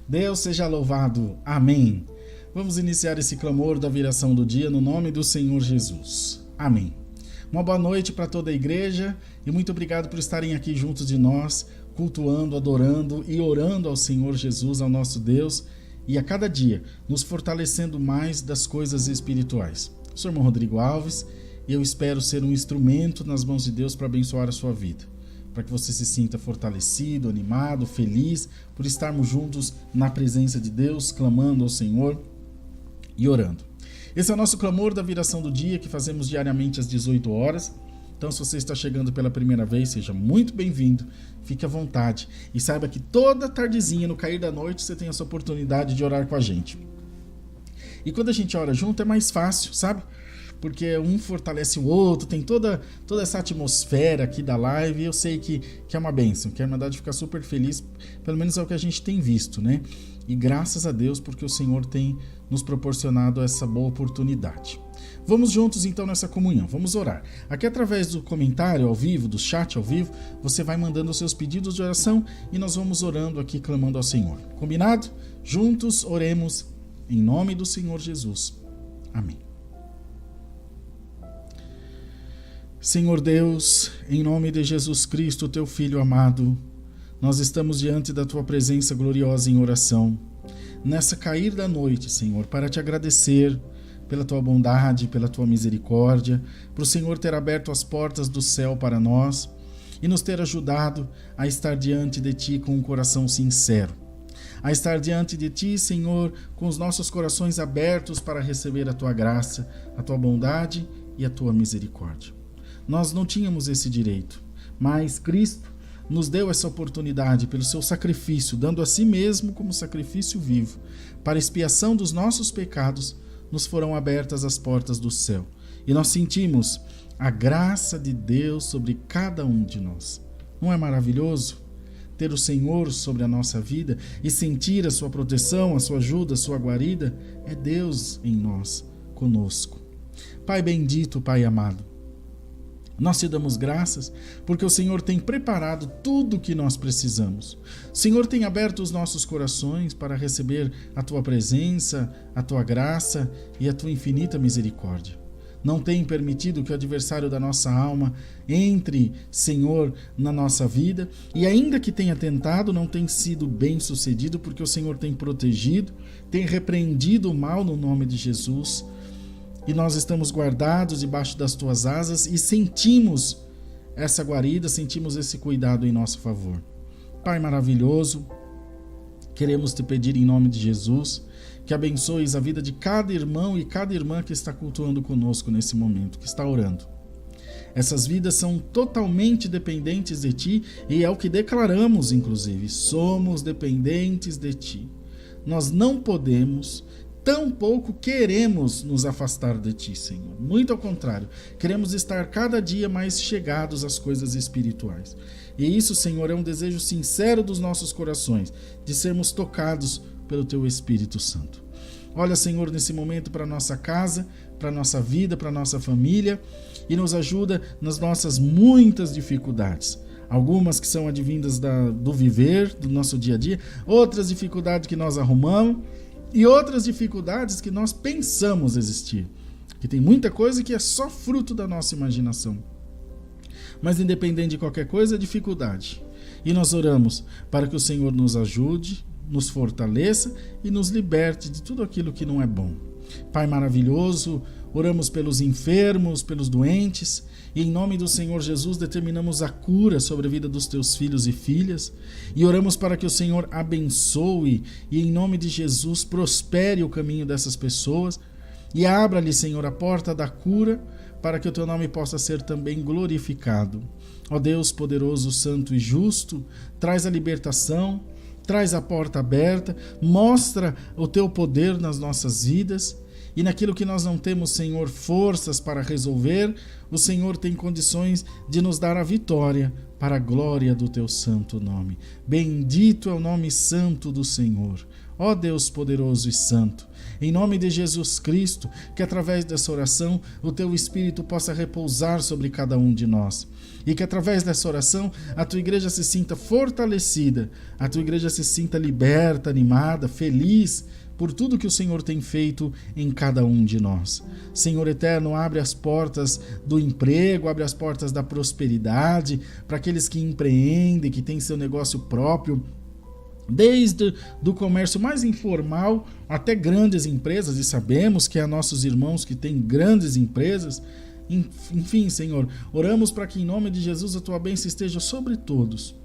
Deus seja louvado. Amém. Vamos iniciar esse clamor da viração do dia no nome do Senhor Jesus. Amém. Uma boa noite para toda a igreja e muito obrigado por estarem aqui juntos de nós, cultuando, adorando e orando ao Senhor Jesus, ao nosso Deus, e a cada dia nos fortalecendo mais das coisas espirituais. Eu sou o irmão Rodrigo Alves e eu espero ser um instrumento nas mãos de Deus para abençoar a sua vida, para que você se sinta fortalecido, animado, feliz por estarmos juntos na presença de Deus, clamando ao Senhor e orando. Esse é o nosso clamor da viração do dia, que fazemos diariamente às 18 horas. Então, se você está chegando pela primeira vez, seja muito bem-vindo, fique à vontade e saiba que toda tardezinha, no cair da noite, você tem essa oportunidade de orar com a gente. E quando a gente ora junto é mais fácil, sabe? Porque um fortalece o outro, tem toda essa atmosfera aqui da live, e eu sei que é uma bênção, que a Irmandade fica super feliz, pelo menos é o que a gente tem visto, né? E graças a Deus, porque o Senhor tem nos proporcionado essa boa oportunidade. Vamos juntos então nessa comunhão, vamos orar. Aqui através do comentário ao vivo, do chat ao vivo, você vai mandando os seus pedidos de oração e nós vamos orando aqui, clamando ao Senhor. Combinado? Juntos oremos em nome do Senhor Jesus. Amém. Senhor Deus, em nome de Jesus Cristo, teu Filho amado, nós estamos diante da tua presença gloriosa em oração, nessa cair da noite, Senhor, para te agradecer pela tua bondade, pela tua misericórdia, por o Senhor ter aberto as portas do céu para nós e nos ter ajudado a estar diante de ti com um coração sincero, a estar diante de ti, Senhor, com os nossos corações abertos para receber a tua graça, a tua bondade e a tua misericórdia. Nós não tínhamos esse direito, mas Cristo nos deu essa oportunidade pelo seu sacrifício, dando a si mesmo como sacrifício vivo. Para expiação dos nossos pecados, nos foram abertas as portas do céu. E nós sentimos a graça de Deus sobre cada um de nós. Não é maravilhoso ter o Senhor sobre a nossa vida e sentir a sua proteção, a sua ajuda, a sua guarida? É Deus em nós, conosco. Pai bendito, Pai amado, Nós te damos graças porque o Senhor tem preparado tudo o que nós precisamos. O Senhor tem aberto os nossos corações para receber a tua presença, a tua graça e a tua infinita misericórdia. Não tem permitido que o adversário da nossa alma entre, Senhor, na nossa vida, e ainda que tenha tentado, não tem sido bem sucedido, porque o Senhor tem protegido, tem repreendido o mal no nome de Jesus, e nós estamos guardados debaixo das tuas asas e sentimos essa guarida, sentimos esse cuidado em nosso favor. Pai maravilhoso, queremos te pedir em nome de Jesus que abençoes a vida de cada irmão e cada irmã que está cultuando conosco nesse momento, que está orando. Essas vidas são totalmente dependentes de ti e é o que declaramos, inclusive. Somos dependentes de ti. Nós não podemos, tampouco queremos nos afastar de ti, Senhor. Muito ao contrário, queremos estar cada dia mais chegados às coisas espirituais. E isso, Senhor, é um desejo sincero dos nossos corações, de sermos tocados pelo teu Espírito Santo. Olha, Senhor, nesse momento para nossa casa, para nossa vida, para nossa família, e nos ajuda nas nossas muitas dificuldades. Algumas que são advindas do viver, do nosso dia a dia, outras dificuldades que nós arrumamos e outras dificuldades que nós pensamos existir. Que tem muita coisa que é só fruto da nossa imaginação. Mas independente de qualquer coisa, é dificuldade. E nós oramos para que o Senhor nos ajude, nos fortaleça e nos liberte de tudo aquilo que não é bom. Pai maravilhoso, oramos pelos enfermos, pelos doentes, e em nome do Senhor Jesus determinamos a cura sobre a vida dos teus filhos e filhas, e oramos para que o Senhor abençoe e em nome de Jesus prospere o caminho dessas pessoas e abra-lhe, Senhor, a porta da cura para que o teu nome possa ser também glorificado. Ó Deus poderoso, santo e justo, traz a libertação, traz a porta aberta, mostra o teu poder nas nossas vidas e naquilo que nós não temos, Senhor, forças para resolver, o Senhor tem condições de nos dar a vitória para a glória do teu santo nome. Bendito é o nome santo do Senhor. Ó Deus poderoso e santo, em nome de Jesus Cristo, que através dessa oração o teu Espírito possa repousar sobre cada um de nós. E que através dessa oração a tua igreja se sinta fortalecida, a tua igreja se sinta liberta, animada, feliz por tudo que o Senhor tem feito em cada um de nós. Senhor eterno, abre as portas do emprego, abre as portas da prosperidade para aqueles que empreendem, que têm seu negócio próprio, desde do comércio mais informal até grandes empresas, e sabemos que há nossos irmãos que têm grandes empresas. Enfim, Senhor, oramos para que em nome de Jesus a tua bênção esteja sobre todos,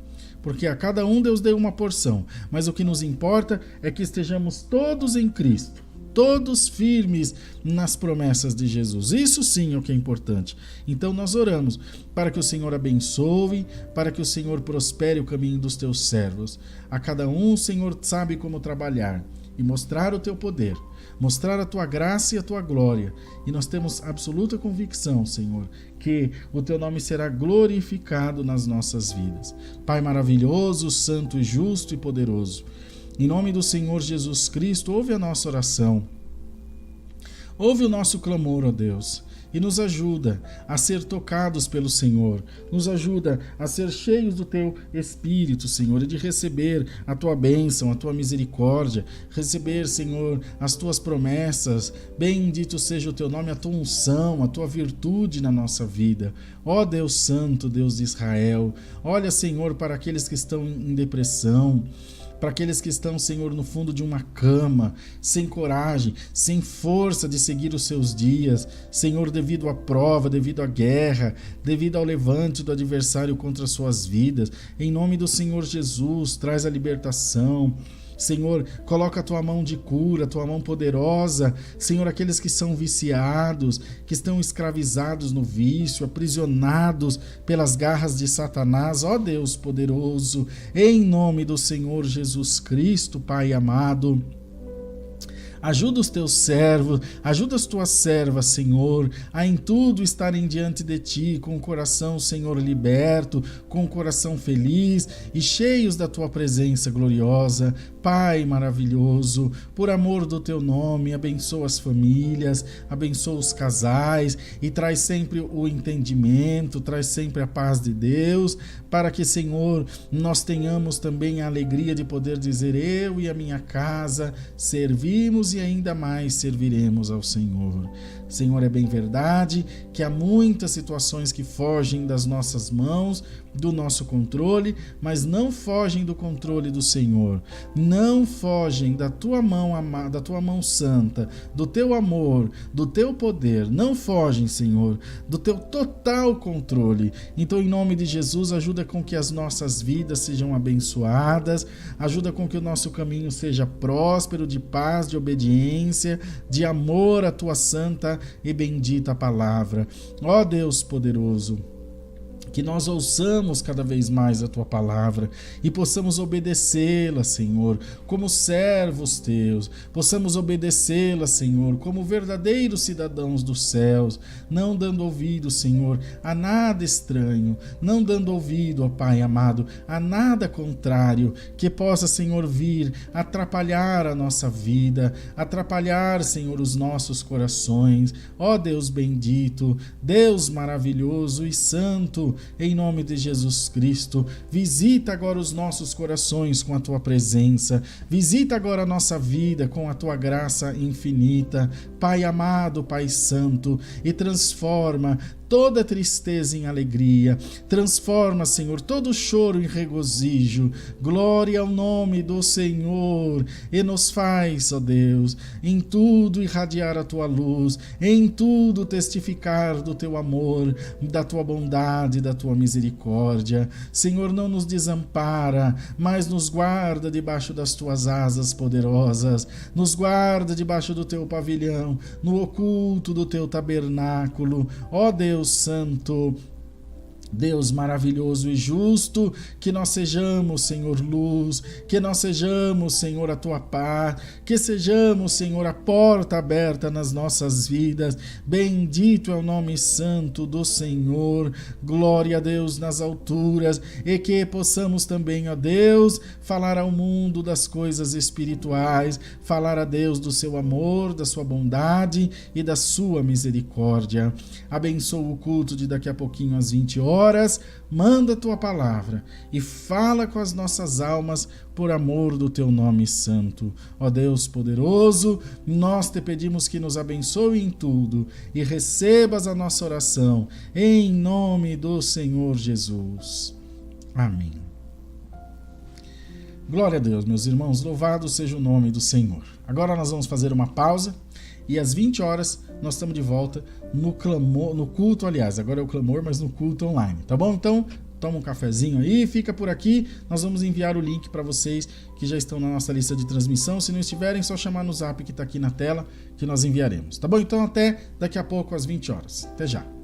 porque a cada um Deus deu uma porção, mas o que nos importa é que estejamos todos em Cristo, todos firmes nas promessas de Jesus. Isso sim é o que é importante. Então nós oramos para que o Senhor abençoe, para que o Senhor prospere o caminho dos teus servos. A cada um o Senhor sabe como trabalhar e mostrar o teu poder, mostrar a tua graça e a tua glória. E nós temos absoluta convicção, Senhor, que o teu nome será glorificado nas nossas vidas. Pai maravilhoso, santo e justo e poderoso, em nome do Senhor Jesus Cristo, ouve a nossa oração, ouve o nosso clamor, ó Deus, e nos ajuda a ser tocados pelo Senhor, nos ajuda a ser cheios do teu Espírito, Senhor, e de receber a tua bênção, a tua misericórdia, receber, Senhor, as tuas promessas. Bendito seja o teu nome, a tua unção, a tua virtude na nossa vida. Ó Deus Santo, Deus de Israel, olha, Senhor, para aqueles que estão em depressão, para aqueles que estão, Senhor, no fundo de uma cama, sem coragem, sem força de seguir os seus dias, Senhor, devido à prova, devido à guerra, devido ao levante do adversário contra as suas vidas. Em nome do Senhor Jesus, traz a libertação. Senhor, coloca a tua mão de cura, a tua mão poderosa. Senhor, aqueles que são viciados, que estão escravizados no vício, aprisionados pelas garras de Satanás. Ó Deus poderoso, em nome do Senhor Jesus Cristo, Pai amado, Ajuda os teus servos, ajuda as tuas servas, Senhor, a em tudo estarem diante de ti, com o coração, Senhor, liberto, com o coração feliz e cheios da tua presença gloriosa. Pai maravilhoso, por amor do teu nome, abençoa as famílias, abençoa os casais e traz sempre o entendimento, traz sempre a paz de Deus, para que, Senhor, nós tenhamos também a alegria de poder dizer: eu e a minha casa servimos e ainda mais serviremos ao Senhor. Senhor, é bem verdade que há muitas situações que fogem das nossas mãos, do nosso controle, mas não fogem do controle do Senhor, não fogem da tua mão santa, do teu amor, do teu poder, não fogem, Senhor, do teu total controle. Então, em nome de Jesus, ajuda com que as nossas vidas sejam abençoadas, ajuda com que o nosso caminho seja próspero, de paz, de obediência, de amor à tua santa e bendita palavra. Ó Deus poderoso, que nós ouçamos cada vez mais a tua palavra e possamos obedecê-la, Senhor, como servos teus, possamos obedecê-la, Senhor, como verdadeiros cidadãos dos céus, não dando ouvido, Senhor, a nada estranho, não dando ouvido, ó Pai amado, a nada contrário, que possa, Senhor, vir atrapalhar a nossa vida, atrapalhar, Senhor, os nossos corações. Ó Deus bendito, Deus maravilhoso e santo, em nome de Jesus Cristo, visita agora os nossos corações com a tua presença, visita agora a nossa vida com a tua graça infinita, Pai amado, Pai santo, e transforma toda tristeza em alegria, transforma, Senhor, todo choro em regozijo. Glória ao nome do Senhor, e nos faz, ó Deus, em tudo irradiar a tua luz, em tudo testificar do teu amor, da tua bondade, da tua misericórdia. Senhor, não nos desampara, mas nos guarda debaixo das tuas asas poderosas, nos guarda debaixo do teu pavilhão, no oculto do teu tabernáculo. Ó Deus Santo, Deus maravilhoso e justo, que nós sejamos, Senhor, luz, que nós sejamos, Senhor, a tua paz, que sejamos, Senhor, a porta aberta nas nossas vidas. Bendito é o nome santo do Senhor. Glória a Deus nas alturas, e que possamos também, ó Deus, falar ao mundo das coisas espirituais, falar a Deus do seu amor, da sua bondade e da sua misericórdia. Abençoa o culto de daqui a pouquinho às 20 horas. Manda a tua palavra e fala com as nossas almas por amor do teu nome santo. Ó Deus poderoso, nós te pedimos que nos abençoe em tudo e recebas a nossa oração em nome do Senhor Jesus. Amém. Glória a Deus, meus irmãos, louvado seja o nome do Senhor. Agora nós vamos fazer uma pausa e às 20 horas nós estamos de volta no culto, aliás, agora é o clamor, mas no culto online, tá bom? Então, toma um cafezinho aí, fica por aqui, nós vamos enviar o link para vocês que já estão na nossa lista de transmissão. Se não estiverem, só chamar no zap que está aqui na tela que nós enviaremos, tá bom? Então, até daqui a pouco às 20 horas. Até já!